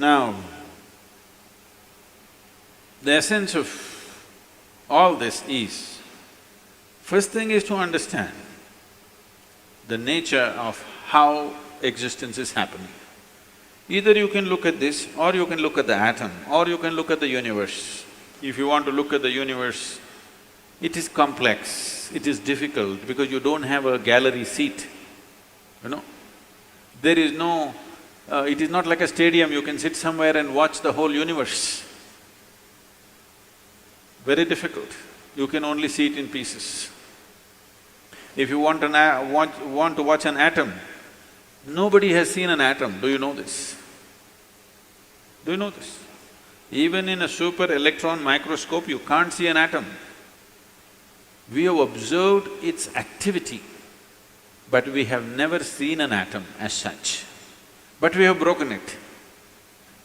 Now, the essence of all this is, first thing is to understand the nature of how existence is happening. Either you can look at this, or you can look at the atom, or you can look at the universe. If you want to look at the universe, it is complex, it is difficult because you don't have a gallery seat, you know. There is no… it is not like a stadium, you can sit somewhere and watch the whole universe. Very difficult, you can only see it in pieces. If you want to watch an atom, nobody has seen an atom, do you know this? Do you know this? Even in a super electron microscope, you can't see an atom. We have observed its activity, but we have never seen an atom as such. But we have broken it.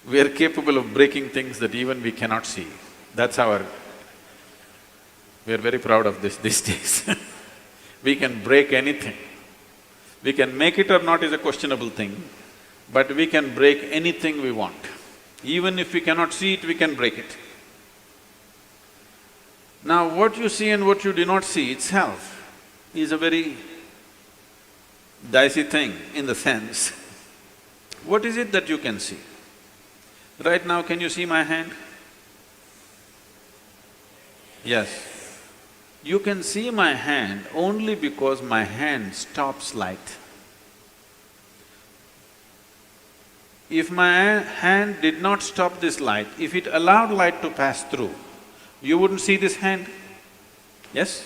We are capable of breaking things that even we cannot see. That's our… we are very proud of this these days. We can break anything. We can make it or not is a questionable thing, but we can break anything we want. Even if we cannot see it, we can break it. Now, what you see and what you do not see itself is a very dicey thing in the sense, what is it that you can see? Right now, can you see my hand? Yes. You can see my hand only because my hand stops light. If my hand did not stop this light, if it allowed light to pass through, you wouldn't see this hand, yes?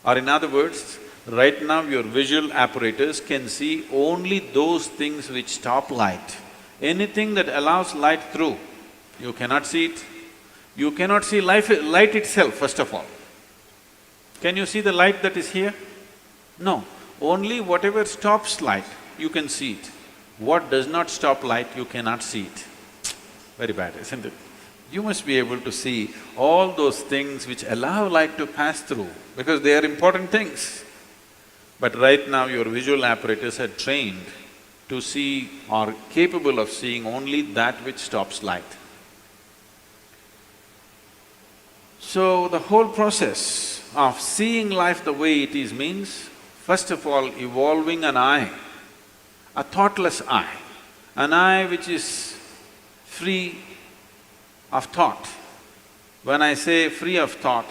Or in other words, right now your visual apparatus can see only those things which stop light. Anything that allows light through, you cannot see it. You cannot see light itself, first of all. Can you see the light that is here? No, only whatever stops light, you can see it. What does not stop light, you cannot see it. Very bad, isn't it? You must be able to see all those things which allow light to pass through, because they are important things. But right now your visual apparatus are trained to see or capable of seeing only that which stops light. So the whole process of seeing life the way it is means, first of all, evolving an eye, a thoughtless eye, an eye which is free of thought. When I say free of thought,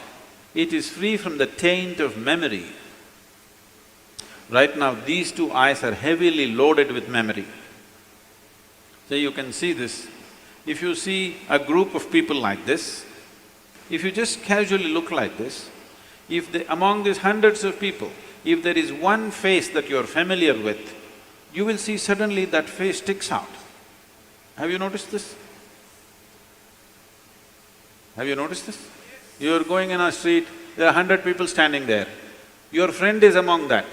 it is free from the taint of memory. Right now, these two eyes are heavily loaded with memory. So you can see this. If you see a group of people like this, if you just casually look like this, if among these hundreds of people, if there is one face that you're familiar with, you will see suddenly that face sticks out. Have you noticed this? Have you noticed this? You're going in a street, there are 100 people standing there. Your friend is among that.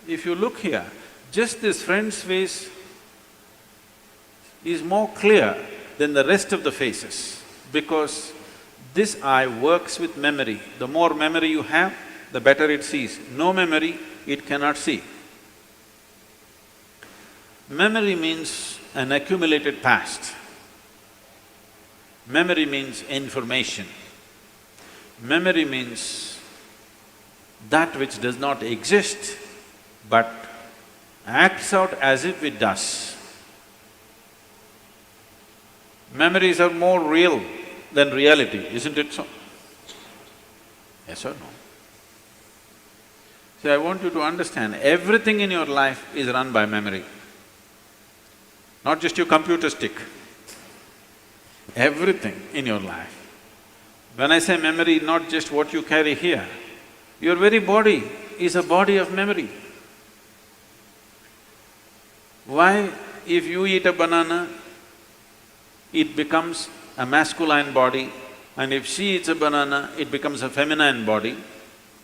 If you look here, just this friend's face is more clear than the rest of the faces, because this eye works with memory. The more memory you have, the better it sees. No memory, it cannot see. Memory means an accumulated past. Memory means information. Memory means that which does not exist but acts out as if it does. Memories are more real than reality, isn't it so? Yes or no? So I want you to understand, everything in your life is run by memory. Not just your computer stick, everything in your life. When I say memory, not just what you carry here, your very body is a body of memory. Why? If you eat a banana, it becomes a masculine body, and if she eats a banana, it becomes a feminine body,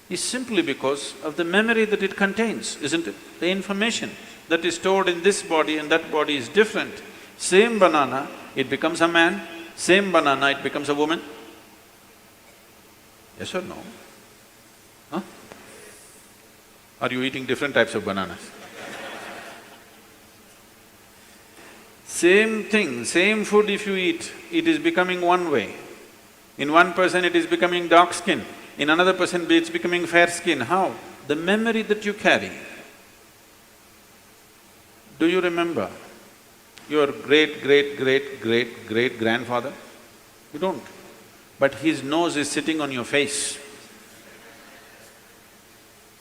is simply because of the memory that it contains, isn't it? The information that is stored in this body and that body is different. Same banana, it becomes a man, same banana, it becomes a woman. Yes or no? Huh? Are you eating different types of bananas? Same thing, same food if you eat, it is becoming one way. In one person it is becoming dark skin, in another person it's becoming fair skin. How? The memory that you carry. Do you remember your great-great-great-great-great-grandfather? You don't. But his nose is sitting on your face.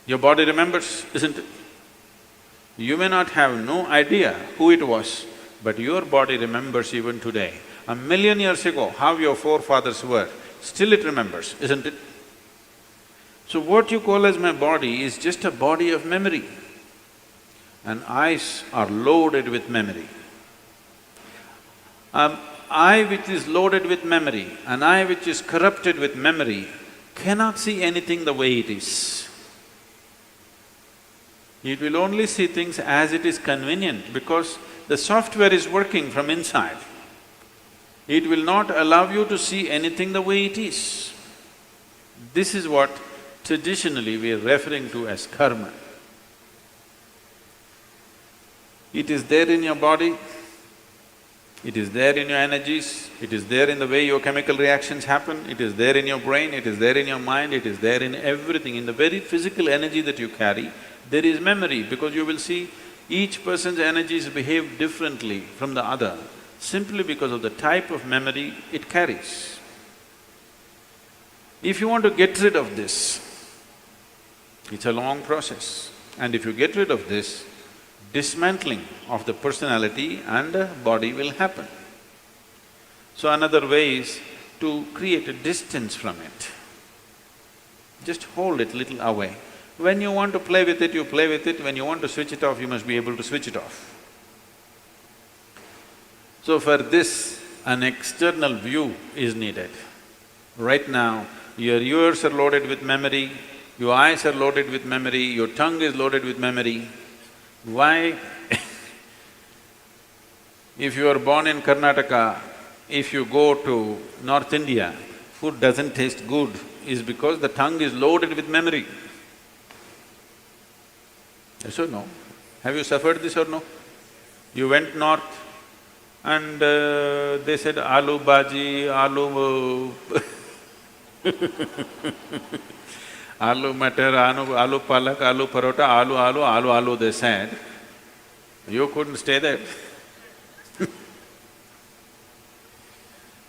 Your body remembers, isn't it? You may not have no idea who it was, but your body remembers even today. 1,000,000 years ago, how your forefathers were, still it remembers, isn't it? So what you call as my body is just a body of memory. And eyes are loaded with memory. An eye which is loaded with memory, an eye which is corrupted with memory, cannot see anything the way it is. It will only see things as it is convenient because the software is working from inside. It will not allow you to see anything the way it is. This is what traditionally we are referring to as karma. It is there in your body, it is there in your energies, it is there in the way your chemical reactions happen, it is there in your brain, it is there in your mind, it is there in everything. In the very physical energy that you carry, there is memory, because you will see each person's energies behave differently from the other, simply because of the type of memory it carries. If you want to get rid of this, it's a long process, and if you get rid of this, dismantling of the personality and the body will happen. So another way is to create a distance from it. Just hold it little away. When you want to play with it, you play with it. When you want to switch it off, you must be able to switch it off. So for this, an external view is needed. Right now, your ears are loaded with memory, your eyes are loaded with memory, your tongue is loaded with memory. Why? If you are born in Karnataka, if you go to North India, food doesn't taste good, is because the tongue is loaded with memory. Yes or no? Have you suffered this or no? You went north and they said aloo bhaji, aloo aloo matar, aloo palak, aloo parota, aloo, they said. You couldn't stay there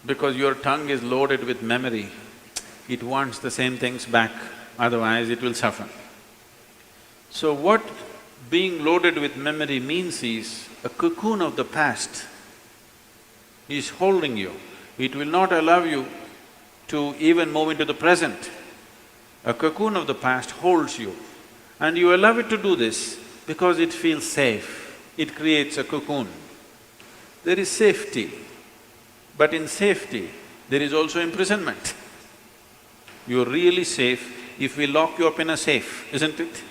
because your tongue is loaded with memory. It wants the same things back, otherwise it will suffer. So what being loaded with memory means is a cocoon of the past is holding you. It will not allow you to even move into the present. A cocoon of the past holds you, and you allow it to do this because it feels safe. It creates a cocoon. There is safety, but in safety, there is also imprisonment. You're really safe if we lock you up in a safe, isn't it?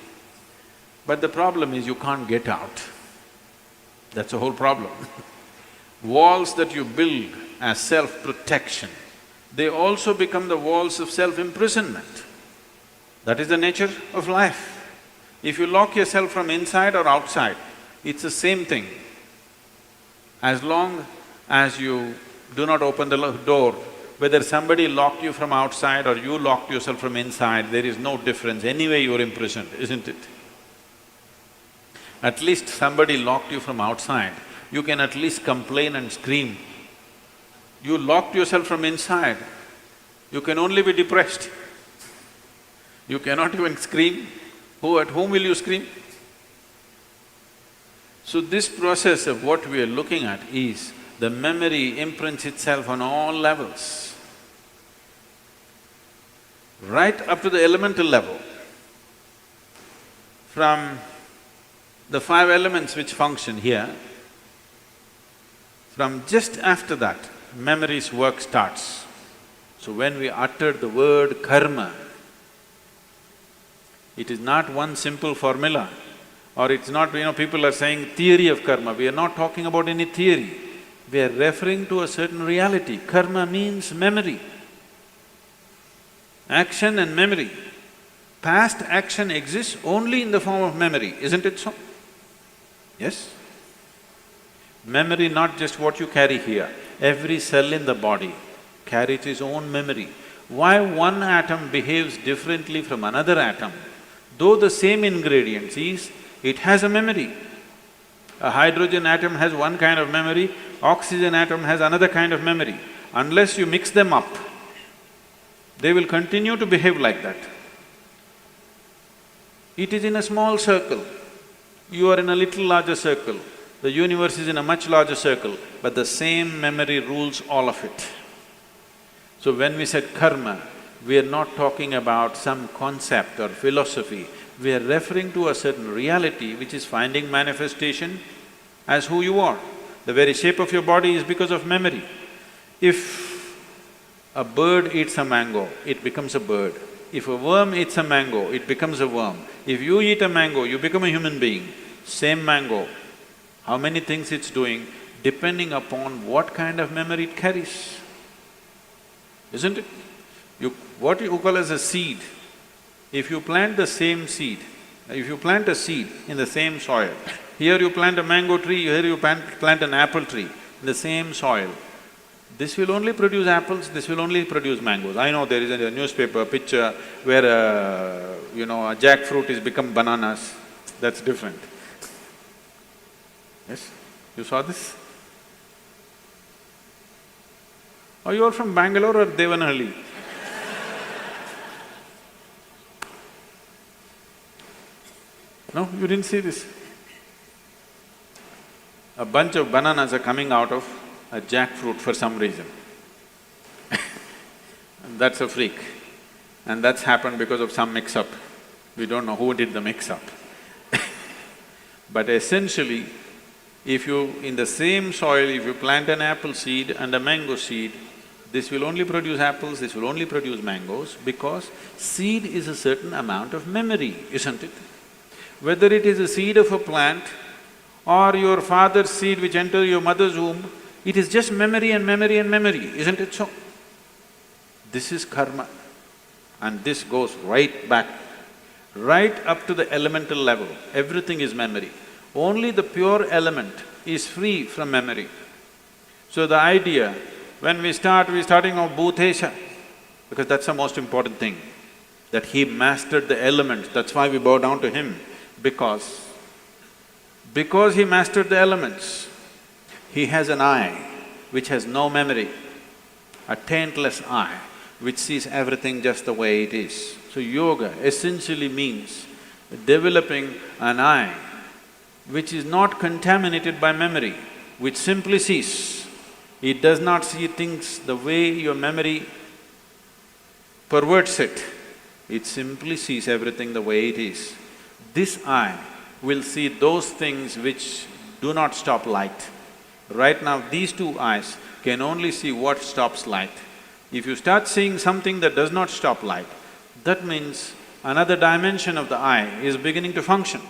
But the problem is you can't get out. That's the whole problem. Walls that you build as self-protection, they also become the walls of self-imprisonment. That is the nature of life. If you lock yourself from inside or outside, it's the same thing. As long as you do not open the door, whether somebody locked you from outside or you locked yourself from inside, there is no difference. Anyway you're imprisoned, isn't it? At least somebody locked you from outside, you can at least complain and scream. You locked yourself from inside, you can only be depressed. You cannot even scream. At whom will you scream? So this process of what we are looking at is the memory imprints itself on all levels, right up to the elemental level. From the 5 elements which function here, from just after that, memory's work starts. So when we utter the word karma, it is not one simple formula, or it's not, people are saying theory of karma. We are not talking about any theory. We are referring to a certain reality. Karma means memory, action and memory. Past action exists only in the form of memory, isn't it so? Yes? Memory, not just what you carry here, every cell in the body carries its own memory. Why one atom behaves differently from another atom? Though the same ingredients is, it has a memory. A hydrogen atom has one kind of memory, oxygen atom has another kind of memory. Unless you mix them up, they will continue to behave like that. It is in a small circle, you are in a little larger circle, the universe is in a much larger circle, but the same memory rules all of it. So when we said karma, we are not talking about some concept or philosophy, we are referring to a certain reality which is finding manifestation as who you are. The very shape of your body is because of memory. If a bird eats a mango, it becomes a bird. If a worm eats a mango, it becomes a worm. If you eat a mango, you become a human being. Same mango, how many things it's doing, depending upon what kind of memory it carries, isn't it? What you call as a seed, if you plant the same seed, if you plant a seed in the same soil, here you plant a mango tree, here you plant an apple tree in the same soil, this will only produce apples, this will only produce mangoes. I know there is a newspaper picture where a jackfruit is become bananas, that's different. Yes? You saw this? Or you are from Bangalore or Devanahalli? No, you didn't see this. A bunch of bananas are coming out of a jackfruit for some reason. And that's a freak. And that's happened because of some mix-up. We don't know who did the mix-up. But essentially, if you… in the same soil, if you plant an apple seed and a mango seed, this will only produce apples, this will only produce mangoes, because seed is a certain amount of memory, isn't it? Whether it is a seed of a plant or your father's seed which enters your mother's womb, it is just memory and memory and memory, isn't it so? This is karma, and this goes right back, right up to the elemental level, everything is memory. Only the pure element is free from memory. So the idea, when we're starting off Bhutesha, because that's the most important thing, that he mastered the elements, that's why we bow down to him, because he mastered the elements, he has an eye which has no memory, a taintless eye which sees everything just the way it is. So yoga essentially means developing an eye which is not contaminated by memory, which simply sees. It does not see things the way your memory perverts it, it simply sees everything the way it is. This eye will see those things which do not stop light. Right now, these two eyes can only see what stops light. If you start seeing something that does not stop light, that means another dimension of the eye is beginning to function.